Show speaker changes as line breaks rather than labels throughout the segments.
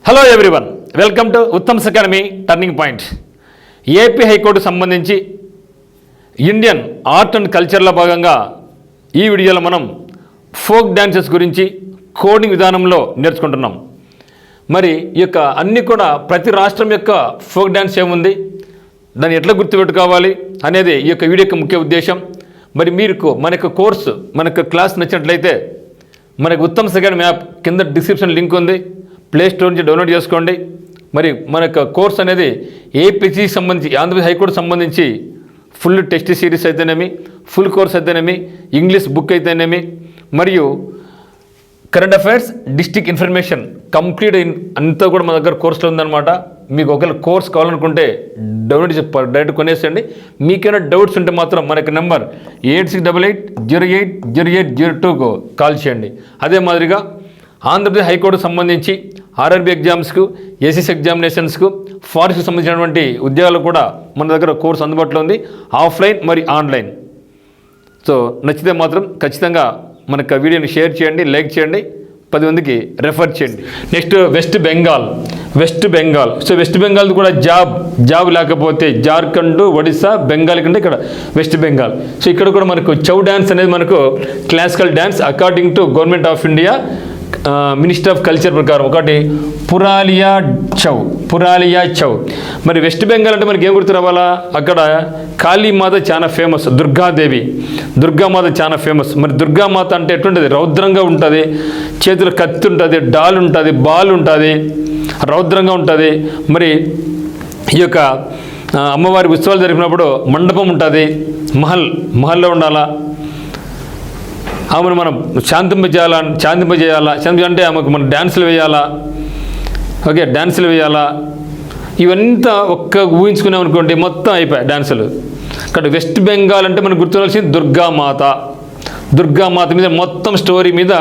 Hello everyone, welcome to Uttam's academy turning point. AP high court సంబంధించి Indian art and కల్చర్లో భాగంగా ఈ వీడియోలో మనం ఫోక్ డ్యాన్సెస్ గురించి కోడింగ్ విధానంలో నేర్చుకుంటున్నాం. మరి ఈ యొక్క అన్నీ కూడా ప్రతి రాష్ట్రం యొక్క ఫోక్ డ్యాన్స్ ఏముంది, దాన్ని ఎట్లా గుర్తుపెట్టుకోవాలి అనేది ఈ యొక్క వీడియో యొక్క ముఖ్య ఉద్దేశం. మరి మీకు మన యొక్క కోర్సు, మన యొక్క క్లాస్ నచ్చినట్లయితే మనకు ఉత్తమ్స్ అకాడమీ యాప్ కింద డిస్క్రిప్షన్ లింక్ ఉంది, ప్లే స్టోర్ నుంచి డౌన్లోడ్ చేసుకోండి. మరి మన యొక్క కోర్స్ అనేది ఏపీసీ సంబంధించి, ఆంధ్రప్రదేశ్ హైకోర్టు సంబంధించి ఫుల్ టెస్ట్ సిరీస్ అయితేనేమి, ఫుల్ కోర్స్ అయితేనేమి, ఇంగ్లీష్ బుక్ అయితేనేమి, మరియు current affairs, district information complete అంతా కూడా మన దగ్గర కోర్సులో ఉందన్నమాట. మీకు ఒకవేళ కోర్స్ కావాలనుకుంటే డౌన్లోడ్ డైరెక్ట్ కొనేసేయండి. మీకైనా డౌట్స్ ఉంటే మాత్రం మనకి నెంబర్ 8688080802కు కాల్ చేయండి. అదే మాదిరిగా ఆంధ్రప్రదేశ్ హైకోర్టు సంబంధించి ఆర్ఆర్బీ ఎగ్జామ్స్కు, ఏసీసీ ఎగ్జామినేషన్స్కు, ఫారెస్ట్కి సంబంధించినటువంటి ఉద్యోగాలు కూడా మన దగ్గర కోర్సు అందుబాటులో ఉంది, ఆఫ్లైన్ మరియు ఆన్లైన్. సో నచ్చితే మాత్రం ఖచ్చితంగా మనకు వీడియోని షేర్ చేయండి, లైక్ చేయండి, 10 మందికి రెఫర్ చేయండి. Next west Bengal. So west Bengal కూడా జాబ్ లేకపోతే జార్ఖండ్, ఒడిశా, బెంగాల్ కంటే ఇక్కడ వెస్ట్ బెంగాల్. సో ఇక్కడ కూడా మనకు చౌ డ్యాన్స్ అనేది మనకు classical dance according to government of India minister of culture ప్రకారం ఒకటి పురాలియా చౌ. మరి వెస్ట్ బెంగాల్ అంటే మనకి ఏం గుర్తు రావాలా, అక్కడ కాళీమాత చాలా ఫేమస్, దుర్గామాత చాలా ఫేమస్. మరి దుర్గామాత అంటే ఎట్లుంటుంది, రౌద్రంగా ఉంటుంది, చేతుల కత్తి ఉంటుంది, డాల్ ఉంటుంది, బాల్ ఉంటుంది, రౌద్రంగా ఉంటుంది. మరి ఈ యొక్క అమ్మవారి ఉత్సవాలు జరిపినప్పుడు మండపం ఉంటుంది, మహల్లో ఉండాలా, ఆమెను మనం శాంతింపజేయాలా అంటే ఆమెకు మనం డ్యాన్సులు వేయాలా, డ్యాన్సులు వేయాలా. ఇవంతా ఒక్క ఊహించుకున్నామనుకోండి మొత్తం అయిపోయాయి డ్యాన్సులు. ఇక్కడ వెస్ట్ బెంగాల్ అంటే మనకు గుర్తురాల్సింది దుర్గామాత మీద మొత్తం స్టోరీ మీద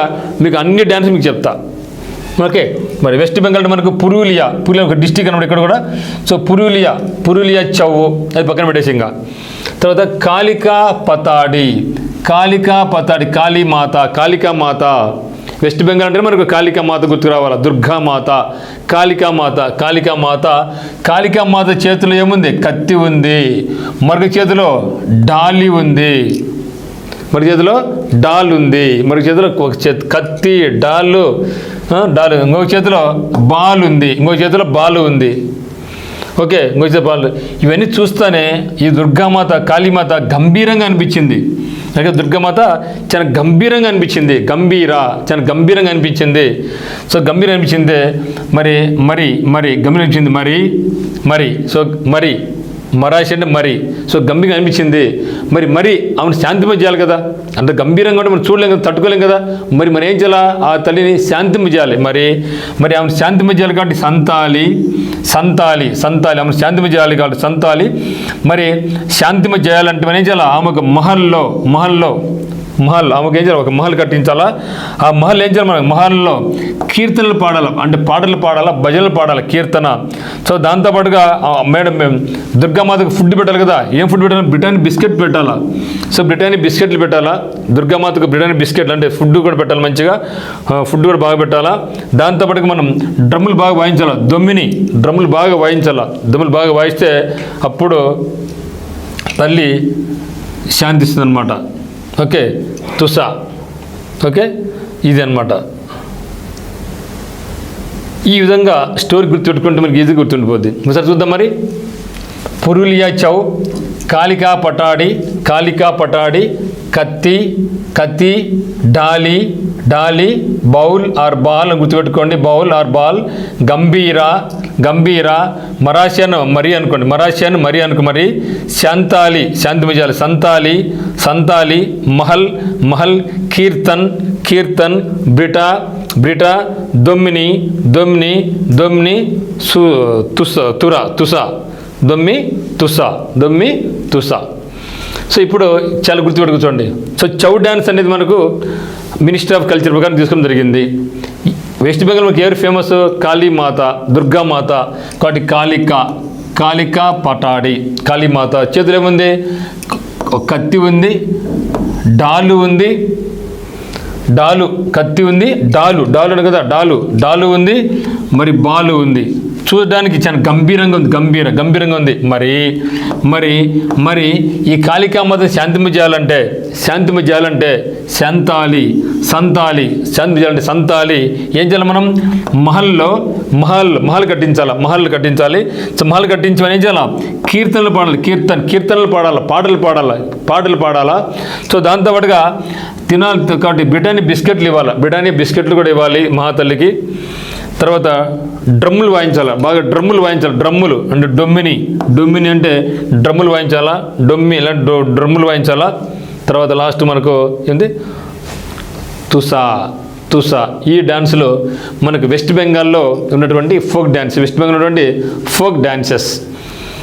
మీకు అన్ని డ్యాన్స్ మీకు చెప్తా. ఓకే, మరి వెస్ట్ బెంగాల్ అంటే మనకు పురూలియా ఒక డిస్టిక్ అన్నమాట ఇక్కడ కూడా. సో పురూలియా చౌ అది పక్కన పెట్టేసి, ఇంకా తర్వాత కాళికాపతాడి, కాళికామాత. వెస్ట్ బెంగాల్ అంటే మనకు కాళికామాత గుర్తుకు రావాలా, దుర్గామాత, కాళికామాత చేతిలో ఏముంది, కత్తి ఉంది, మరొక చేతిలో డాలి ఉంది, మరొక చేతిలో కత్తి, డాలు, ఇంకొక చేతిలో బాలు ఉంది. ఓకే, ఇంకొక చేతిలో బాలు. ఇవన్నీ చూస్తేనే ఈ దుర్గామాత, కాళీమాత గంభీరంగా అనిపించింది. దుర్గామాత చాలా గంభీరంగా అనిపించింది, చాలా గంభీరంగా అనిపించింది. సో గంభీరంగా అనిపించింది, మరి గంభీరంగా అనిపించింది, మరాసి అంటే సో గంభీరంగా అనిపించింది. మరి ఆమెను శాంతింప చేయాలి కదా, అంత గంభీరంగా ఉంటే మనం చూడలేం కదా, తట్టుకోలేం కదా. మరి ఏం చేయాలా, ఆ తల్లిని శాంతింప చేయాలి. మరి ఆమెను శాంతింప చేయాలి కాబట్టి సంతాలి, ఆమెను శాంతింప చేయాలి కాబట్టి సంతాలి. మరి శాంతింప చేయాలంటే మనం ఏం చేయాలా, ఆమెకు మహల్లో ఆమెకు ఏం చేయాలి, ఒక మహల్ కట్టించాలా. ఆ మహల్ ఏం చేయాలి, మనకు మహల్లో కీర్తనలు పాడాలా, అంటే పాటలు పాడాలా, భజనలు పాడాలా, కీర్తన. సో దాంతోపాటుగా మేడం దుర్గామాతకు ఫుడ్ పెట్టాలి కదా. ఏం ఫుడ్ పెట్టాలి, బ్రిటానీ బిస్కెట్ పెట్టాలా. సో బ్రిటానీ బిస్కెట్లు పెట్టాలా, దుర్గామాతకు బ్రిటానీ బిస్కెట్లు అంటే ఫుడ్ కూడా పెట్టాలి, మంచిగా ఫుడ్ కూడా బాగా పెట్టాలా. దాంతోపాటుగా మనం డ్రమ్ములు బాగా వాయించాలా, డ్రమ్ములు బాగా వాయిస్తే అప్పుడు తల్లి శాంతిస్తుంది అనమాట. ఓకే, తుసా. ఓకే, ఇది అనమాట. ఈ విధంగా స్టోరీ గుర్తుపెట్టుకుంటే మనకి ఈజీ గుర్తుండిపోద్ది. ఒకసారి చూద్దాం. మరి పురూలియా చౌ, కాళికాపటాడి, కత్తి, డాలి, బౌల్ ఆర్ బాల్ అని గుర్తుపెట్టుకోండి, బౌల్ ఆర్ బాల్. గంభీర, మరాసియన్ మరి అనుకో, మరి శాంతాలి, శాంతిమజాలి, సంతాలి, మహల్, కీర్తన్, బ్రిటా, దొమ్మిని, తుసా. సో ఇప్పుడు చాలా గుర్తుపెట్టు కూర్చోండి. సో చౌ డ్యాన్స్ అనేది మనకు మినిస్టర్ ఆఫ్ కల్చర్ ప్రకారం తీసుకోవడం జరిగింది. వెస్ట్ బెంగాల్ మనకి ఎవరు ఫేమస్, కాళీమాత, దుర్గామాత కాబట్టి కాళికాపటాడి, కాళీమాత. చేతులు ఏముంది, కత్తి ఉంది, డాలు ఉంది, డాలు కత్తి ఉంది, డాలు డాలు కదా, డాలు ఉంది, మరి బాలు ఉంది, చూడడానికి చాలా గంభీరంగా ఉంది, గంభీరంగా ఉంది. మరి ఈ కాళికామాత శాంతింప చేయాలంటే సంతాలి ఏం చేయాలి? మనం మహల్ కట్టించాలి. సో మహల్ కట్టించమని ఏం చేయాలి? కీర్తనలు పాడాలి, పాటలు పాడాలా. సో దాంతోపాటుగా తినాలి కాబట్టి బ్రిటానియా బిస్కెట్లు ఇవ్వాలి, బ్రిటానియా బిస్కెట్లు కూడా ఇవ్వాలి మహాతల్లికి. తర్వాత డ్రమ్ములు వాయించాలా, బాగా డ్రమ్ములు అంటే డొమ్మిని అంటే డ్రమ్ములు వాయించాలా, ఇలాంటి డ్రమ్ములు వాయించాలా. తర్వాత లాస్ట్ మనకు ఏంటి? తుసా. ఈ డ్యాన్స్లో మనకు వెస్ట్ బెంగాల్లో ఉన్నటువంటి ఫోక్ డ్యాన్సెస్